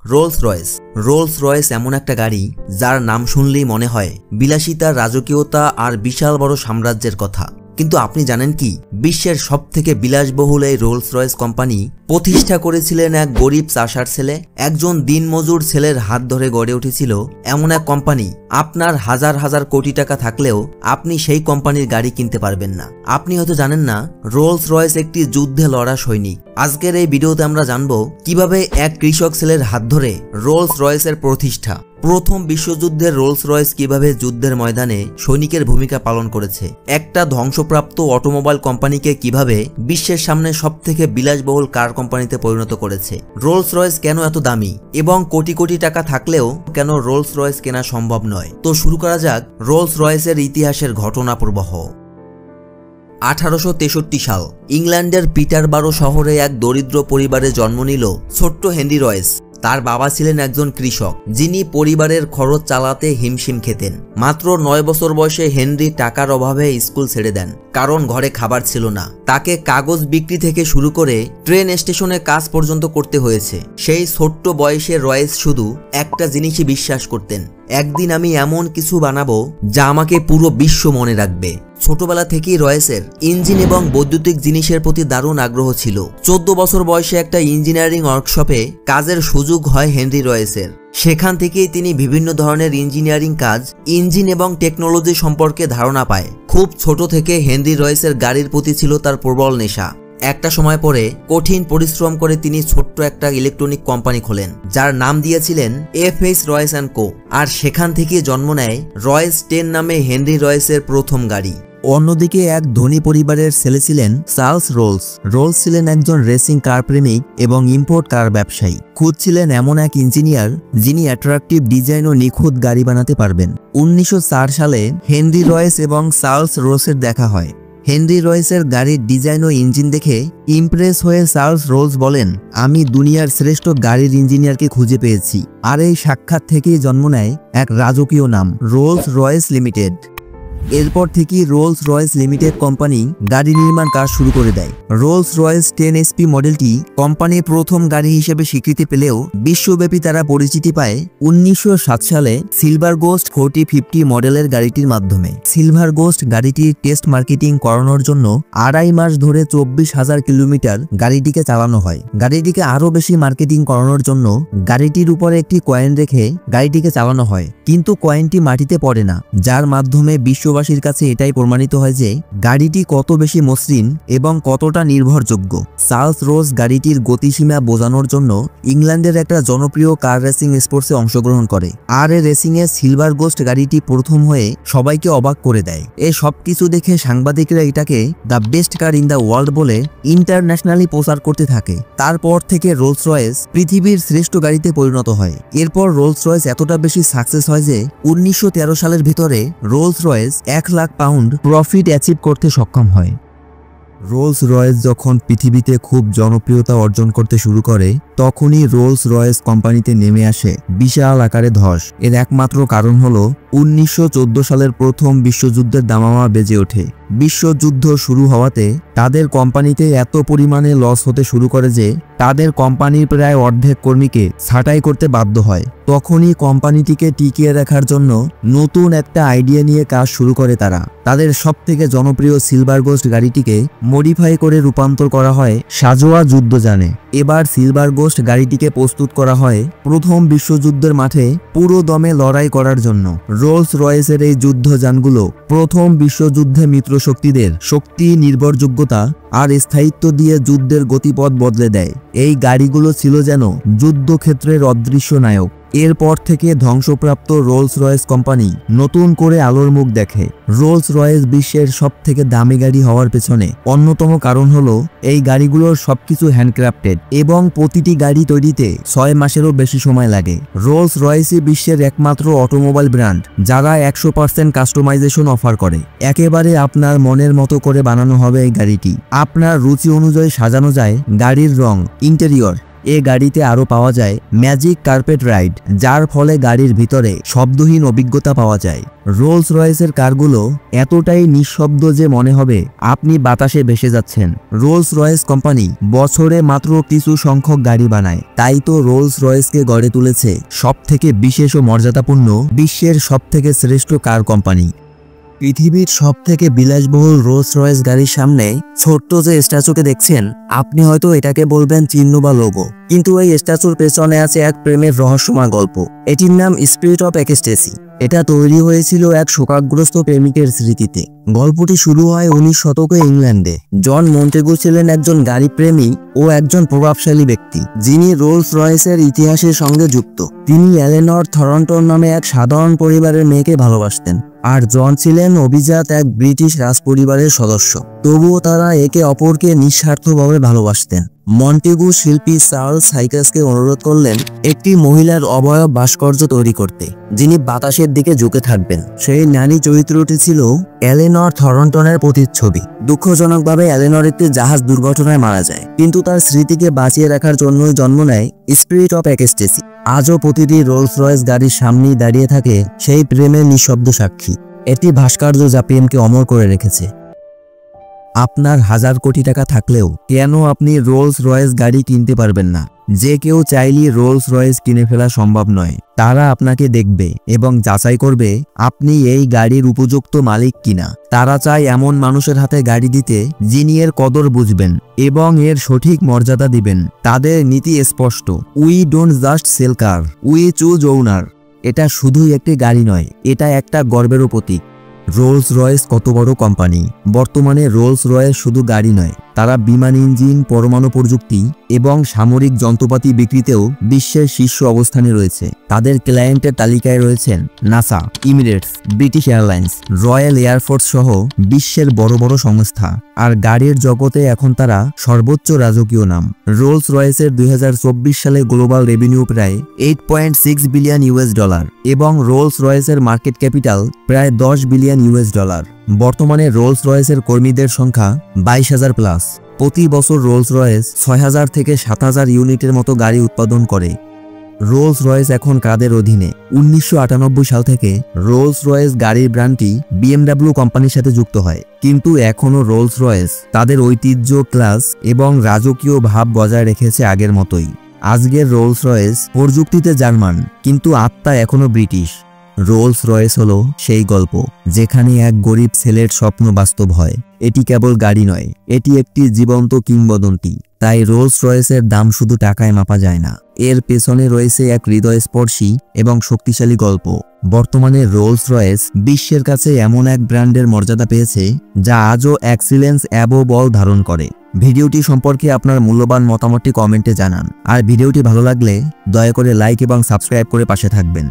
Rolls Royce. Rolls Royce এমন একটা গাড়ি যার নাম শুনলেই মনে হয় বিলাসিতা, রাজকীয়তা আর বিশাল বড় সাম্রাজ্যের কথা। কিন্তু আপনি জানেন কি, বিশ্বের সবথেকে বিলাসবহুল এই রোলস রয়েস কোম্পানি প্রতিষ্ঠা করেছিলেন এক গরিব চাষার ছেলে। একজন দিনমজুর ছেলের হাত ধরে গড়ে উঠেছিল এমন এক কোম্পানি। আপনার হাজার হাজার কোটি টাকা থাকলেও আপনি সেই কোম্পানির গাড়ি কিনতে পারবেন না। আপনি হয়তো জানেন না, রোলস রয়েস একটি যুদ্ধে লড়া সৈনিক। আজকের এই ভিডিওতে আমরা জানবো কিভাবে এক কৃষক ছেলের হাত ধরে রোলস রয়েসের প্রতিষ্ঠা। প্রথম বিশ্বযুদ্ধের রোলস রয়েস কিভাবে যুদ্ধের ময়দানে সৈনিকের ভূমিকা পালন করেছে। একটা ধ্বংসপ্রাপ্ত অটোমোবাইল কোম্পানিকে কিভাবে বিশ্বের সামনে সবথেকে বিলাসবহুল কার কোম্পানিতে পরিণত করেছে। রোলস রয়েস কেন এত দামি এবং কোটি কোটি টাকা থাকলেও কেন রোলস রয়েস কেনা সম্ভব নয়। তো শুরু করা যাক রোলস রয়েসের ইতিহাসের ঘটনা প্রবাহ। 1863 সাল ইংল্যান্ডের পিটারবারো শহরে এক দরিদ্র পরিবারে জন্ম নিল ছোট্ট হেনরি রয়েস। তার বাবা ছিলেন একজন কৃষক, যিনি পরিবারের খরচ চালাতে হিমশিম খেতেন। মাত্র 9 বছর বয়সে হেনরি টাকার অভাবে স্কুল ছেড়ে দেন, কারণ ঘরে খাবার ছিল না। তাকে কাগজ বিক্রি থেকে শুরু করে ট্রেন স্টেশনে কাজ পর্যন্ত করতে হয়েছে। সেই ছোট্ট বয়সে রয়েস শুধু একটা জিনিসই বিশ্বাস করতেন, একদিন আমি এমন কিছু বানাবো যা আমাকে পুরো বিশ্ব মনে রাখবে। ছোটবেলা থেকেই রয়েসের ইঞ্জিন এবং বৈদ্যুতিক জিনিসের প্রতি দারুণ আগ্রহ ছিল। 14 বছর বয়সে একটা ইঞ্জিনিয়ারিং ওয়ার্কশপে কাজের সুযোগ হয় হেনরি রয়েসের। সেখান থেকেই তিনি বিভিন্ন ধরনের ইঞ্জিনিয়ারিং কাজ, ইঞ্জিন এবং টেকনোলজি সম্পর্কে ধারণা পায়। খুব ছোট থেকে হেনরি রয়েসের গাড়ির প্রতি ছিল তার প্রবল নেশা। একটা সময় পরে কঠিন পরিশ্রম করে তিনি ছোট্ট একটা ইলেকট্রনিক কোম্পানি খোলেন, যার নাম দিয়েছিলেন এফএইচ রয়েস অ্যান্ড কো। আর সেখান থেকে জন্ম নেয় রয়েস 10 নামে হেনরি রয়েসের প্রথম গাড়ি। অন্যদিকে এক ধনী পরিবারের ছেলে ছিলেন চার্লস রোলস। রোলস ছিলেন একজন রেসিং কার প্রেমিক এবং ইম্পোর্ট কার ব্যবসায়ী। খুঁজছিলেন এমন এক ইঞ্জিনিয়ার যিনি অ্যাট্রাকটিভ ডিজাইন ও নিখুঁত গাড়ি বানাতে পারবেন। 1904 সালে হেনরি রয়েস এবং চার্লস রোলসের দেখা হয়। হেনরি রয়েসের গাড়ির ডিজাইন ও ইঞ্জিন দেখে ইমপ্রেস হয়ে চার্লস রোলস বলেন, আমি দুনিয়ার শ্রেষ্ঠ গাড়ির ইঞ্জিনিয়ারকে খুঁজে পেয়েছি। আর এই সাক্ষাৎ থেকেই জন্ম নেয় এক রাজকীয় নাম, রোলস রয়েস লিমিটেড। এরপর থেকেই রোলস রয়েস লিমিটেড কোম্পানি গাড়ি নির্মাণ কাজ শুরু করে দেয়। রোলস রয়েস 10 SP মডেলটি কোম্পানির প্রথম গাড়ি হিসেবে স্বীকৃতি পেলেও বিশ্বব্যাপী তারা পরিচিতি পায় 1907 সালে সিলভার গোস্ট 4050 মডেলের গাড়িটির মাধ্যমে। সিলভার গোস্ট গাড়িটির টেস্ট মার্কেটিং করানোর জন্য 2.5 মাস ধরে 24,000 কিলোমিটার গাড়িটিকে চালানো হয়। গাড়িটিকে আরও বেশি মার্কেটিং করানোর জন্য গাড়িটির উপরে একটি কয়েন রেখে গাড়িটিকে চালানো হয়, কিন্তু কয়েনটি মাটিতে পড়ে না, যার মাধ্যমে বিশ্ববাসীর কাছে এটাই প্রমাণিত হয় যে গাড়িটি কত বেশি মসৃণ এবং কতটা নির্ভরযোগ্য। চার্লস রোলস গাড়িটির গতিসীমা বোঝানোর জন্য ইংল্যান্ডের একটা জনপ্রিয় কার রেসিং স্পোর্টসে অংশগ্রহণ করে। আর এই রেসিংয়ে সিলভার গোস্ট গাড়িটি প্রথম হয়ে সবাইকে অবাক করে দেয়। এই সবকিছু দেখে সাংবাদিকরা এটাকে the best car in the world বলে ইন্টারন্যাশনালি প্রচার করতে থাকে। তারপর থেকে রোলস রয়েস পৃথিবীর শ্রেষ্ঠ গাড়িতে পরিণত হয়। এরপর রোলস রয়েস এতটা বেশি সাকসেস হয় যে 1913 সালের ভিতরে Rolls Royce 1 lakh pound profit achieve করতে সক্ষম হয়। রোলস রয়েস যখন পৃথিবীতে খুব জনপ্রিয়তা অর্জন করতে শুরু করে, তখনই রোলস রয়েস কোম্পানিতে নেমে আসে বিশাল আকারে ধস। এর একমাত্র কারণ হলো 1914 সালের প্রথম বিশ্বযুদ্ধের দামামা বেজে ওঠে। বিশ্বযুদ্ধ শুরু হওয়াতে তাদের কোম্পানিতে এত পরিমাণে লস হতে শুরু করে যে তাদের কোম্পানির প্রায় অর্ধেক কর্মীকে ছাঁটাই করতে বাধ্য হয়। তখনই কোম্পানিটিকে টিকিয়ে রাখার জন্য নতুন একটা আইডিয়া নিয়ে কাজ শুরু করে তারা। তাদের সবথেকে জনপ্রিয় সিলভার গোস্ট গাড়িটিকে মডিফাই করে রূপান্তর করা হয় সাজোয়া যুদ্ধযানে। এবার সিলভার গোস্ট গাড়িটিকে প্রস্তুত করা হয় প্রথম বিশ্বযুদ্ধের মাঠে পুরো দমে লড়াই করার জন্য। রোলস রয়েসের এই যুদ্ধযানগুলো প্রথম বিশ্বযুদ্ধে মিত্রশক্তিদের শক্তি, নির্ভরযোগ্যতা আর স্থায়িত্ব দিয়ে যুদ্ধের গতিপথ বদলে দেয়। এই গাড়িগুলো ছিল যেন যুদ্ধক্ষেত্রের অদৃশ্য নায়ক। এরপর থেকে ধ্বংসপ্রাপ্ত রোলস রয়েস কোম্পানি নতুন করে আলোর মুখ দেখে। রোলস রয়েস বিশ্বের সবথেকে দামি গাড়ি হওয়ার পেছনে অন্যতম কারণ হলো এই গাড়িগুলোর সবকিছু হ্যান্ডক্রাফটেড এবং প্রতিটি গাড়ি তৈরিতে 6 মাসেরও বেশি সময় লাগে। রোলস রয়েসই বিশ্বের একমাত্র অটোমোবাইল ব্র্যান্ড যারা 100% কাস্টমাইজেশন অফার করে। একেবারে আপনার মনের মতো করে বানানো হবে এই গাড়িটি। আপনার রুচি অনুযায়ী সাজানো যায় গাড়ির রং, ইন্টেরিয়র, এ গাড়িতে আরও পাওয়া যায় ম্যাজিক কার্পেট রাইড, যার ফলে গাড়ির ভিতরে শব্দহীন অভিজ্ঞতা পাওয়া যায়। রোলস রয়েসের কারগুলো এতটাই নিঃশব্দ যে মনে হবে আপনি বাতাসে ভেসে যাচ্ছেন। রোলস রয়েস কোম্পানি বছরে মাত্র কিছু সংখ্যক গাড়ি বানায়, তাই তো রোলস রয়েসকে গড়ে তুলেছে সবথেকে বিশেষ ও মর্যাদাপূর্ণ বিশ্বের সবথেকে শ্রেষ্ঠ কার কোম্পানি। পৃথিবীর সবথেকে বিলাসবহুল রোলস রয়েস গাড়ির সামনে ছোট্ট যে স্ট্যাচুকে দেখছেন, আপনি হয়তো এটাকে বলবেন চিহ্ন বা লোগো, কিন্তু এই স্ট্যাচুর পেছনে আছে এক প্রেমের রহস্যময় গল্প। এটির নাম স্পিরিট অফ এক্সটেসি। এটা তৈরি হয়েছিল এক শোকাগ্রস্ত প্রেমিকের স্মৃতিতে। গল্পটি শুরু হয় 19 শতকে ইংল্যান্ডে। জন মন্টেগু ছিলেন একজন গাড়ি প্রেমী ও একজন প্রভাবশালী ব্যক্তি, যিনি রোলস রয়েসের ইতিহাসের সঙ্গে যুক্ত। তিনি এলেনর থরন্টন নামে এক সাধারণ পরিবারের মেয়েকে ভালোবাসতেন, আর জন ছিলেন অভিজাত এক ব্রিটিশ রাজপরিবারের সদস্য। তবুও তারা একে অপরকে নিঃস্বার্থভাবে ভালোবাসতেন। মন্টেগু শিল্পী চার্লস হাইকাসকে অনুরোধ করলেন একটি মহিলার অবয়ব ভাস্কর্য তৈরি করতে, যিনি বাতাসের দিকে ঝুঁকে থাকবেন। সেই নারী চরিত্রটি ছিল এলেনর থরন্টনের প্রতিচ্ছবি। দুঃখজনকভাবে এলেনর একটি জাহাজ দুর্ঘটনায় মারা যায়, কিন্তু তার স্মৃতিকে বাঁচিয়ে রাখার জন্যই জন্ম নেয় স্পিরিট অফ এক্সটেসি। আজও প্রতিটি রোলস রয়েস গাড়ির সামনেই দাঁড়িয়ে থাকে সেই প্রেমের নিঃশব্দ সাক্ষী। এটি ভাস্কর্য যা প্রেমকে অমর করে রেখেছে। আপনার 1000 কোটি টাকা থাকলেও কেন আপনি রোলস রয়েস গাড়ি কিনতে পারবেন না? যে কেউ চাইলেই রোলস রয়েস কিনে ফেলা সম্ভব নয়। তারা আপনাকে দেখবে এবং যাচাই করবে আপনি এই গাড়ির উপযুক্ত মালিক কিনা। তারা চায় এমন মানুষের হাতে গাড়ি দিতে যিনি এর কদর বুঝবেন এবং এর সঠিক মর্যাদা দিবেন। তাদের নীতি স্পষ্ট, we don't just sell car, we choose owner. এটা শুধুই একটি গাড়ি নয়, এটা একটা গর্বেরও প্রতীক। রোলস রয়েস কত বড় কোম্পানি! বর্তমানে রোলস রয়েস শুধু গাড়ি নয়, তারা বিমান ইঞ্জিন, পরমাণু প্রযুক্তি এবং সামরিক যন্ত্রপাতি বিক্রিতেও বিশ্বের শীর্ষ অবস্থানে রয়েছে। তাদের ক্লায়েন্টের তালিকায় রয়েছেন NASA, Emirates, British airlines, royal air force সহ বিশ্বের বড় বড় সংস্থা। আর গাড়ির জগতে এখন তারা সর্বোচ্চ রাজকীয় নাম। রোলস রয়েসের 2024 সালে গ্লোবাল রেভিনিউ প্রায় $8.6 বিলিয়ন এবং রোলস রয়েসের মার্কেট ক্যাপিটাল প্রায় $10 বিলিয়ন। বর্তমানে রোলস রয়েসের কর্মীদের সংখ্যা 22,000 প্লাস। প্রতি বছর রোলস রয়েস 6,000 থেকে 7,000 ইউনিটের মতো গাড়ি উৎপাদন করে। রোলস রয়েস এখন কাদের অধীনে? 1998 সাল থেকে রোলস রয়েস গাড়ির ব্র্যান্ডটি BMW কোম্পানির সাথে যুক্ত হয়, কিন্তু এখনও রোলস রয়েস তাদের ঐতিহ্য, ক্লাস এবং রাজকীয় ভাব বজায় রেখেছে আগের মতোই। আজকের রোলস রয়েস প্রযুক্তিতে জার্মান, কিন্তু আত্মা এখনও ব্রিটিশ। রোলস রয়েস হলো সেই গল্প যেখানে এক গরিব ছেলের স্বপ্ন বাস্তব হয়। এটি কেবল গাড়ি নয়, এটি একটি জীবন্ত কিংবদন্তি। তাই রোলস রয়েসের দাম শুধু টাকায় মাপা যায় না, এর পেছনে রয়েছে এক হৃদয়স্পর্শী এবং শক্তিশালী গল্প। বর্তমানে রোলস রয়েস বিশ্বের কাছে এমন এক ব্র্যান্ডের মর্যাদা পেয়েছে যা আজও এক্সিলেন্স অ্যাবোভ অল ধারণ করে। ভিডিওটি সম্পর্কে আপনার মূল্যবান মতামতটি কমেন্টে জানান, আর ভিডিওটি ভালো লাগলে দয়া করে লাইক এবং সাবস্ক্রাইব করে পাশে থাকবেন।